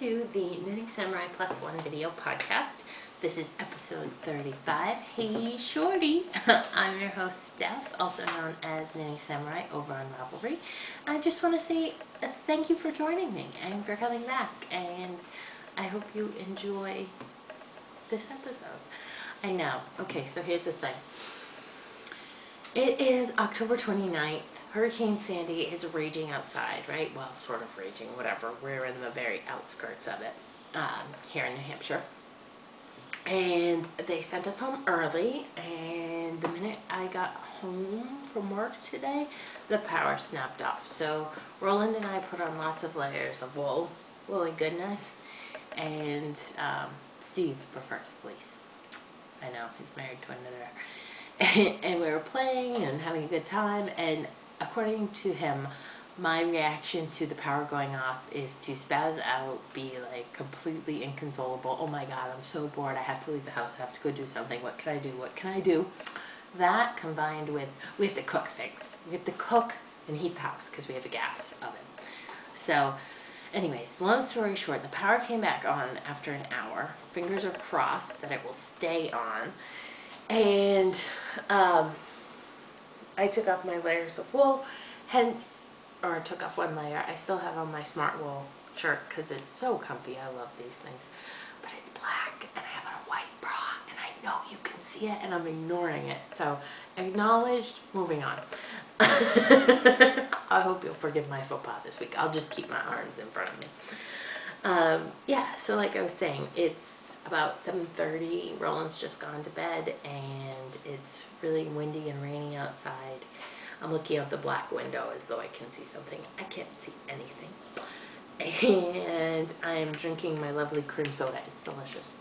to the Knitting Samurai Plus One video podcast. This is episode 35. Hey Shorty! I'm your host Steph, also known as Knitting Samurai over on Ravelry. I just want to say thank you for joining me and for coming back, and I hope you enjoy this episode. I know. Okay, so here's the thing. It is October 29th. Hurricane Sandy is raging outside, right? Well, sort of raging, whatever. We're in the very outskirts of it here in New Hampshire. And they sent us home early, and the minute I got home from work today, the power snapped off. So Roland and I put on lots of layers of wool, woolly goodness, and Steve prefers fleece. I know, he's married to another. And we were playing and having a good time, and according to him, my reaction to the power going off is to spaz out, be like completely inconsolable. Oh my god, I'm so bored, I have to leave the house, I have to go do something, what can I do, what can I do? That combined with, we have to cook things. We have to cook and heat the house because we have a gas oven. So anyways, long story short, the power came back on after an hour. Fingers are crossed that it will stay on. And I took off my layers of wool, or took off one layer. I still have on my smart wool shirt because it's so comfy. I love these things. But it's black and I have on a white bra and I know you can see it and I'm ignoring it. So acknowledged, moving on. I hope you'll forgive my faux pas this week. I'll just keep my arms in front of me. Yeah, so like I was saying, it's about 7:30. Roland's just gone to bed and it's really windy and rainy outside. I'm looking out the black window as though I can see something. I can't see anything. And I am drinking my lovely cream soda. It's delicious.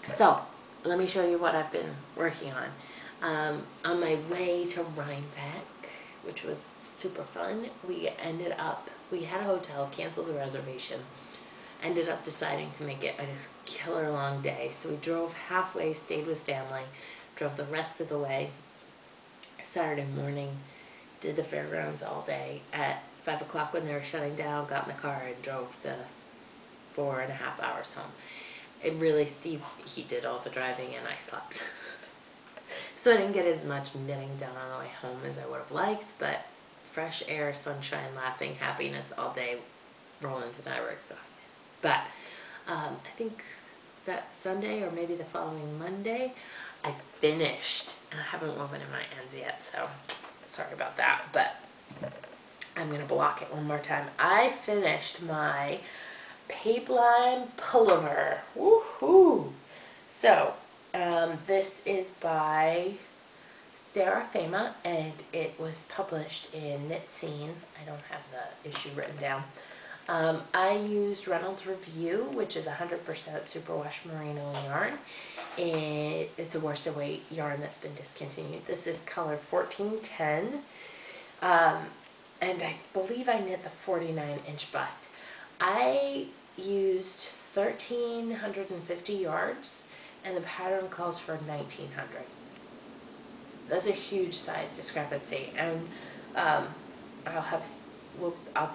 So, let me show you what I've been working on. On my way to Rhinebeck, which was super fun, we had a hotel, canceled the reservation, ended up deciding to make it a killer long day. So we drove halfway, stayed with family, drove the rest of the way. Saturday morning, did the fairgrounds all day. At 5 o'clock when they were shutting down, got in the car and drove the 4.5 hours home. It really, Steve, he did all the driving and I slept. So I didn't get as much knitting done on the way home as I would have liked, but fresh air, sunshine, laughing, happiness all day. Roland and I were exhausted. But I think that Sunday or maybe the following Monday, I finished, and I haven't woven in my ends yet, so sorry about that, but I'm going to block it one more time. I finished my Papeline pullover. Woohoo! So, this is by Serafema, and it was published in Knit Scene. I don't have the issue written down. I used Reynolds Review, which is 100% superwash merino yarn. And it's a worsted weight yarn that's been discontinued. This is color 1410. And I believe I knit the 49-inch bust. I used 1,350 yards, and the pattern calls for 1,900. That's a huge size discrepancy. And I'll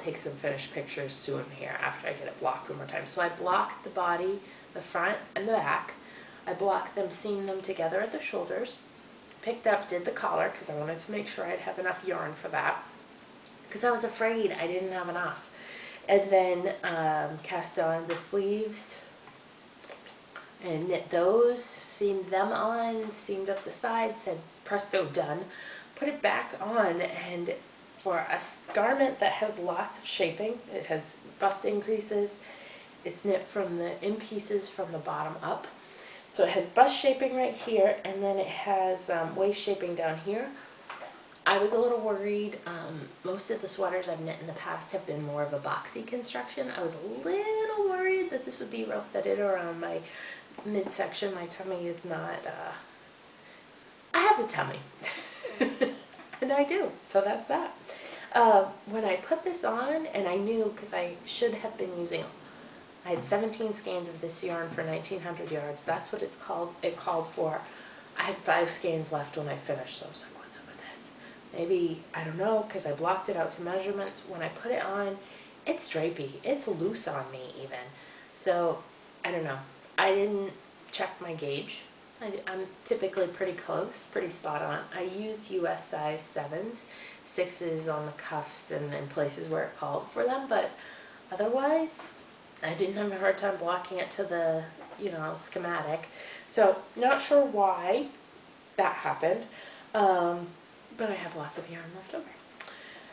take some finished pictures soon here after I get it blocked one more time. So I blocked the body, the front and the back. I blocked them, seamed them together at the shoulders, picked up, did the collar because I wanted to make sure I'd have enough yarn for that because I was afraid I didn't have enough. And then cast on the sleeves and knit those, seamed them on, seamed up the sides, said presto, done. Put it back on, and for a garment that has lots of shaping, it has bust increases, it's knit from in pieces from the bottom up. So it has bust shaping right here, and then it has waist shaping down here. I was a little worried. Most of the sweaters I've knit in the past have been more of a boxy construction. I was a little worried that this would be real fitted around my midsection. My tummy is not, I have a tummy. And I do, so that's that. When I put this on, and I knew because I should have been using, I had 17 skeins of this yarn for 1,900 yards. That's what it called for. I had 5 skeins left when I finished, so I was like, what's up with this? Maybe, I don't know, because I blocked it out to measurements. When I put it on, it's drapey. It's loose on me even. So, I don't know. I didn't check my gauge. I'm typically pretty close, pretty spot on. I used US size 7s, 6s on the cuffs and in places where it called for them, but otherwise, I didn't have a hard time blocking it to the, schematic. So, not sure why that happened, but I have lots of yarn left over.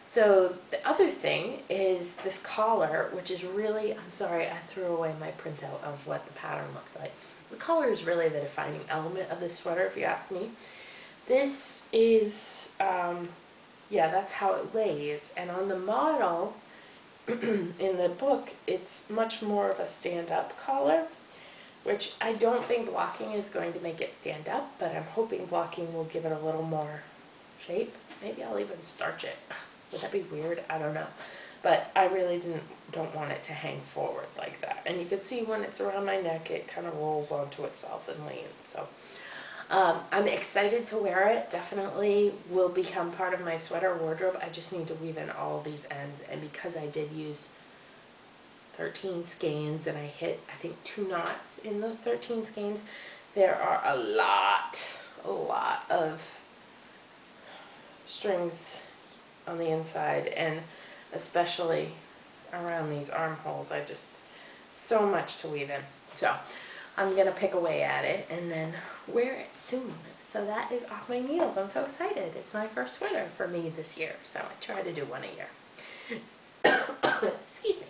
So the other thing is this collar, which is really, I'm sorry, I threw away my printout of what the pattern looked like. The collar is really the defining element of this sweater, if you ask me. This is, yeah, that's how it lays. And on the model, in the book, it's much more of a stand-up collar, which I don't think blocking is going to make it stand up, but I'm hoping blocking will give it a little more shape. Maybe I'll even starch it. Would that be weird? I don't know. But I really don't want it to hang forward like that. And you can see when it's around my neck, it kind of rolls onto itself and leans. So I'm excited to wear it. Definitely will become part of my sweater wardrobe. I just need to weave in all of these ends. And because I did use 13 skeins and I hit, I think, 2 knots in those 13 skeins, there are a lot of strings on the inside, and especially around these armholes. So much to weave in. So I'm gonna pick away at it and then wear it soon. So that is off my needles. I'm so excited. It's my first sweater for me this year, so I try to do one a year. Excuse me.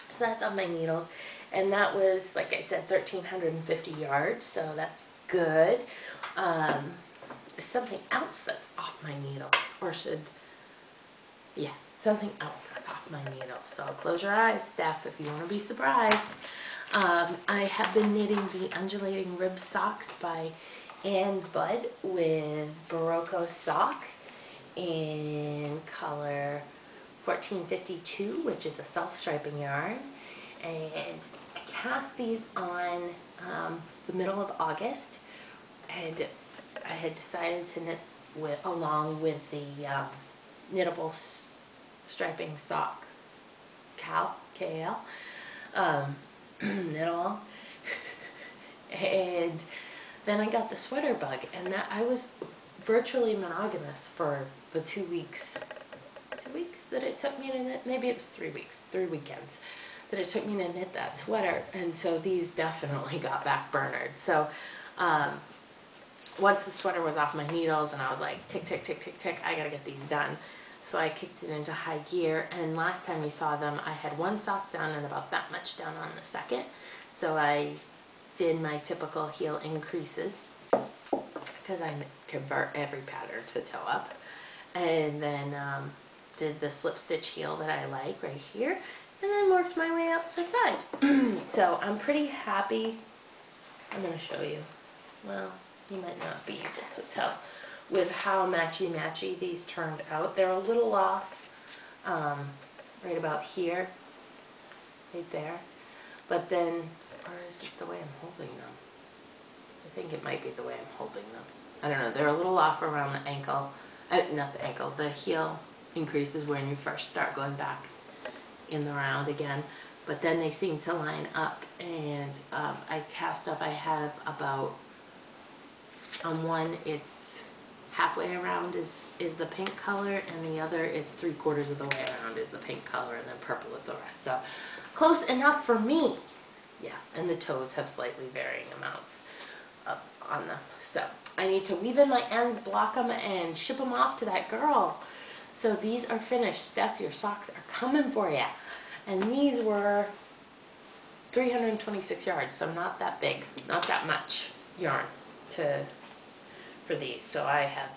So that's on my needles, and that was, like I said, 1,350 yards, so that's good. Something else that's off my needles, something else that's off my needles. So close your eyes, Steph, if you want to be surprised. I have been knitting the Undulating Rib Socks by Ann Budd with Barocco sock in color 1452, which is a self-striping yarn, and I cast these on the middle of August, and I had decided to knit along with the knittable striping sock KL knit along. And then I got the sweater bug, and that I was virtually monogamous for the 2 weeks that it took me to knit. Maybe it was 3 weeks, 3 weekends that it took me to knit that sweater, and so these definitely got back burnered. So once the sweater was off my needles and I was like, tick, tick, tick, tick, tick, I gotta get these done. So I kicked it into high gear, and last time you saw them, I had one sock done and about that much done on the second. So I did my typical heel increases, because I convert every pattern to toe up, and then did the slip stitch heel that I like right here, and then worked my way up the side. So I'm pretty happy. I'm going to show you. Well, you might not be able to tell with how matchy-matchy these turned out. They're a little off right about here, right there. But then, or is it the way I'm holding them? I think it might be the way I'm holding them. I don't know. They're a little off around the ankle. Not the ankle. The heel increases when you first start going back in the round again. But then they seem to line up, and I cast up. I have about, on one it's halfway around is the pink color, and the other it's 3/4 of the way around is the pink color, and then purple is the rest. So close enough for me. Yeah, and the toes have slightly varying amounts on them. So I need to weave in my ends, block them, and ship them off to that girl. So these are finished. Steph, your socks are coming for you. And these were 326 yards, so not that big, not that much yarn for these. So I have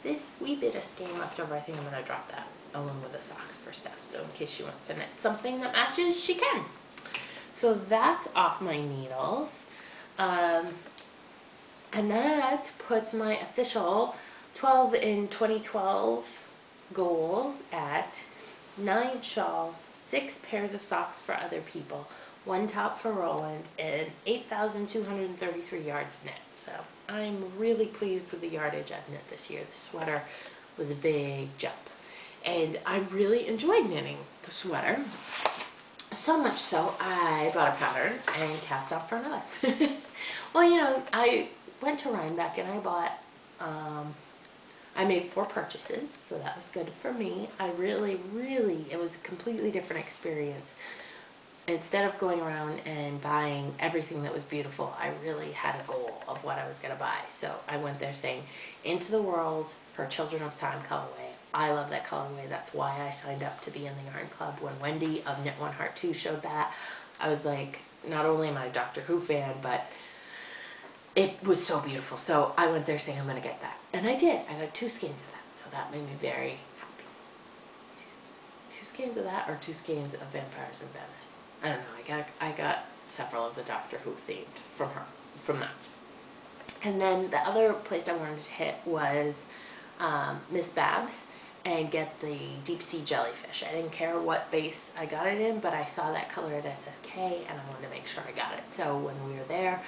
this wee bit of skein left over. I think I'm going to drop that along with the socks for Steph, so in case she wants to knit something that matches, she can. So that's off my needles. And that puts my official 12 in 2012 goals at 9 shawls, 6 pairs of socks for other people, 1 top for Roland, and 8,233 yards knit. So I'm really pleased with the yardage I've knit this year. The sweater was a big jump. and I really enjoyed knitting the sweater. So much so, I bought a pattern and cast off for another. Well, you know, I went to Rhinebeck and I bought, I made 4 purchases, so that was good for me. I really, it was a completely different experience. Instead of going around and buying everything that was beautiful, I really had a goal of what I was going to buy. So I went there saying, Into the World for Children of Time colorway. I love that colorway. That's why I signed up to be in the Yarn Club. When Wendy of Knit One Heart 2 showed that, I was like, not only am I a Doctor Who fan, but it was so beautiful. So I went there saying I'm going to get that. And I did. I got 2 skeins of that. So that made me very happy. 2 skeins of that or 2 skeins of Vampires in Venice. I don't know. I got several of the Doctor Who themed from that. And then the other place I wanted to hit was Miss Babs and get the deep sea jellyfish. I didn't care what base I got it in, but I saw that color at SSK and I wanted to make sure I got it. So when we were there,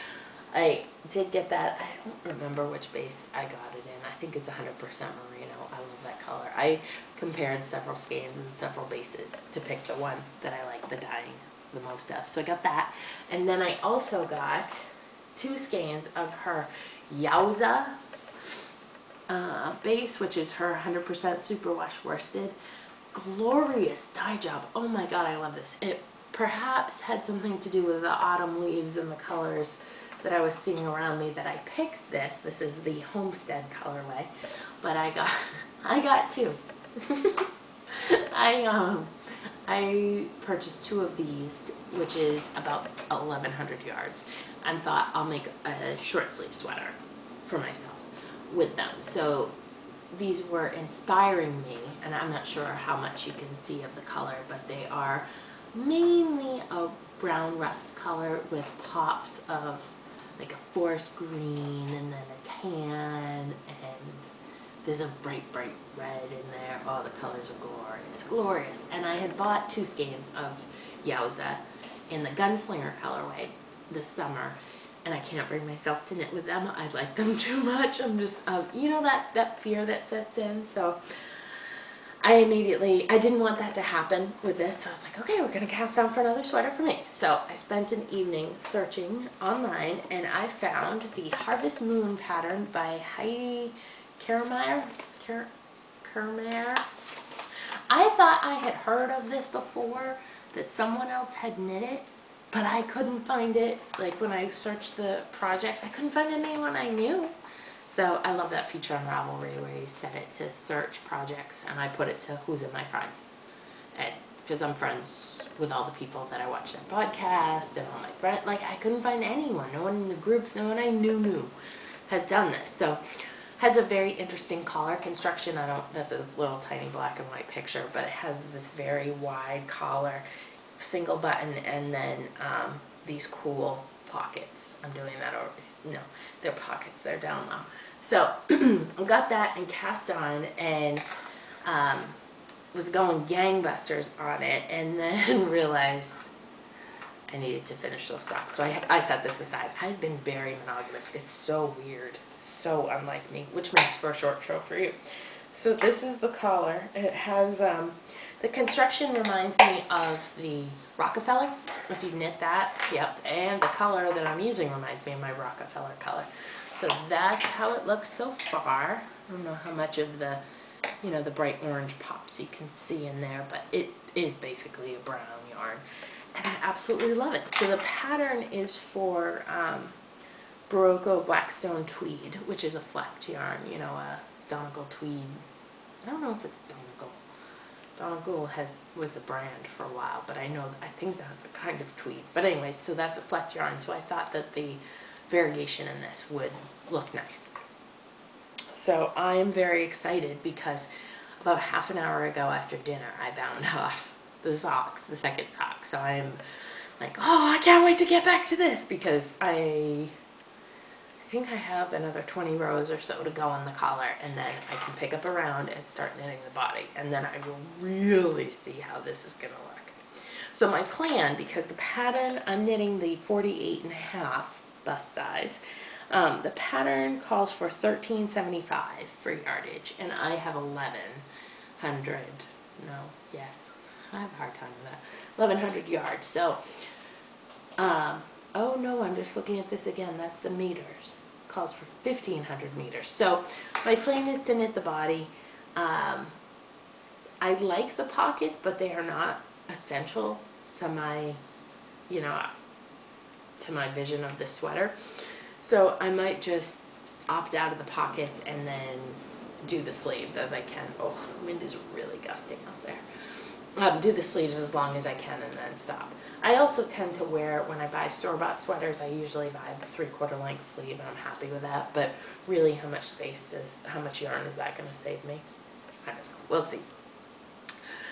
I did get that. I don't remember which base I got it in. I think it's 100% merino. I love that color. I compared several skeins and several bases to pick the one that I like the dyeing the most of. So I got that. And then I also got 2 skeins of her Yowza base, which is her 100% superwash worsted. Glorious dye job. Oh my god, I love this. It perhaps had something to do with the autumn leaves and the colors that I was seeing around me that I picked this. This is the Homestead colorway, but I got 2. I purchased 2 of these, which is about 1,100 yards, and thought I'll make a short sleeve sweater for myself with them. So these were inspiring me, and I'm not sure how much you can see of the color, but they are mainly a brown rust color with pops of like a forest green and then a tan, and there's a bright red in there. Oh, the colors are glorious. And I had bought 2 skeins of Yowza in the Gunslinger colorway this summer, and I can't bring myself to knit with them. I like them too much. I'm just, you know, that fear that sets in. So I didn't want that to happen with this, so I was like, okay, we're going to cast down for another sweater for me. So I spent an evening searching online, and I found the Harvest Moon pattern by Heidi Kermeyer. I thought I had heard of this before, that someone else had knit it, but I couldn't find it. Like when I searched the projects, I couldn't find anyone I knew. So I love that feature on Ravelry where you set it to search projects, and I put it to who's in my friends. And because I'm friends with all the people that I watch their podcast and all my friends, like I couldn't find anyone. No one in the groups, no one I knew had done this. So has a very interesting collar construction. That's a little tiny black and white picture, but it has this very wide collar, single button, and then these cool pockets. I'm doing that over, no, they're pockets, they're down low. So I got that and cast on, and was going gangbusters on it, and then realized I needed to finish those socks. So I set this aside. I've been very monogamous. It's so weird, so unlike me, which makes for a short show for you. So this is the collar. It has, the construction reminds me of the Rockefeller, if you knit that, yep, and the color that I'm using reminds me of my Rockefeller color. So that's how it looks so far. I don't know how much of the, you know, the bright orange pops you can see in there, but it is basically a brown yarn, and I absolutely love it. So the pattern is for Barocco Blackstone Tweed, which is a flecked yarn, you know, a Donegal tweed. I don't know if it's Donegal. Donegal was a brand for a while, but I think that's a kind of tweed. But anyways, so that's a flecked yarn, so I thought that the variation in this would look nice. So I am very excited because about half an hour ago after dinner, I bound off the socks, the second sock. So I'm like, oh, I can't wait to get back to this, because I think I have another 20 rows or so to go on the collar, and then I can pick up around and start knitting the body, and then I will really see how this is going to look. So my plan, because the pattern, I'm knitting the 48.5 bust size. The pattern calls for 13.75 for yardage, and I have 11. no, yes, I have a hard time with that, 1,100 yards. So, oh no, I'm just looking at this again, that's the meters, calls for 1,500 meters. So my plan is to knit the body. I like the pockets, but they are not essential to my, you know, to my vision of the sweater. So I might just opt out of the pockets and then do the sleeves as I can. Oh, the wind is really gusting out there. Do the sleeves as long as I can and then stop. I also tend to wear, when I buy store-bought sweaters, I usually buy the 3/4 length sleeve, and I'm happy with that. But really, how much yarn is that going to save me? I don't know. We'll see.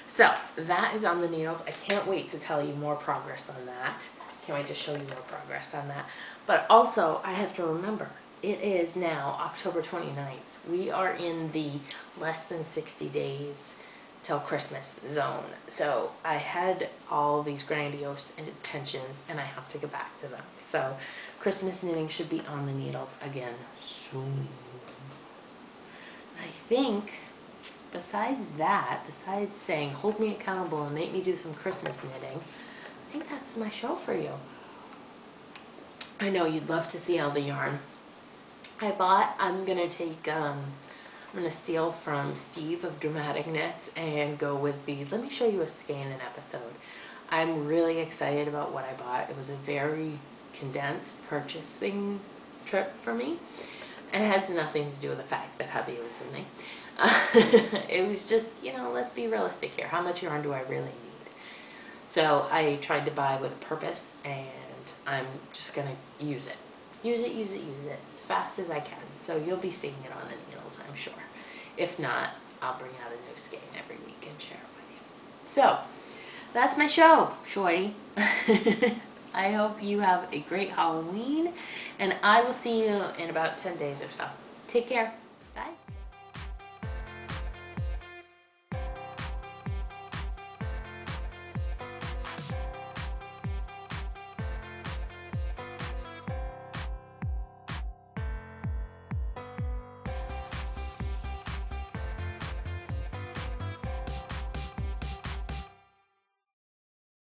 So that is on the needles. I can't wait to tell you more progress on that. Can't wait to show you more progress on that. But also, I have to remember, it is now October 29th. We are in the less than 60 days till Christmas zone. So I had all these grandiose intentions, and I have to get back to them. So Christmas knitting should be on the needles again soon. I think besides saying hold me accountable and make me do some Christmas knitting, I think that's my show for you. I know you'd love to see all the yarn. I'm gonna steal from Steve of Dramatic Knits and go with let me show you a skein an episode. I'm really excited about what I bought. It was a very condensed purchasing trip for me. It has nothing to do with the fact that hubby was with me. It was just, let's be realistic here. How much yarn do I really need? So I tried to buy with a purpose, and I'm just going to use it. Use it as fast as I can. So you'll be seeing it on the needles, I'm sure. If not, I'll bring out a new skein every week and share it with you. So that's my show, Shorty. I hope you have a great Halloween, and I will see you in about 10 days or so. Take care. Bye.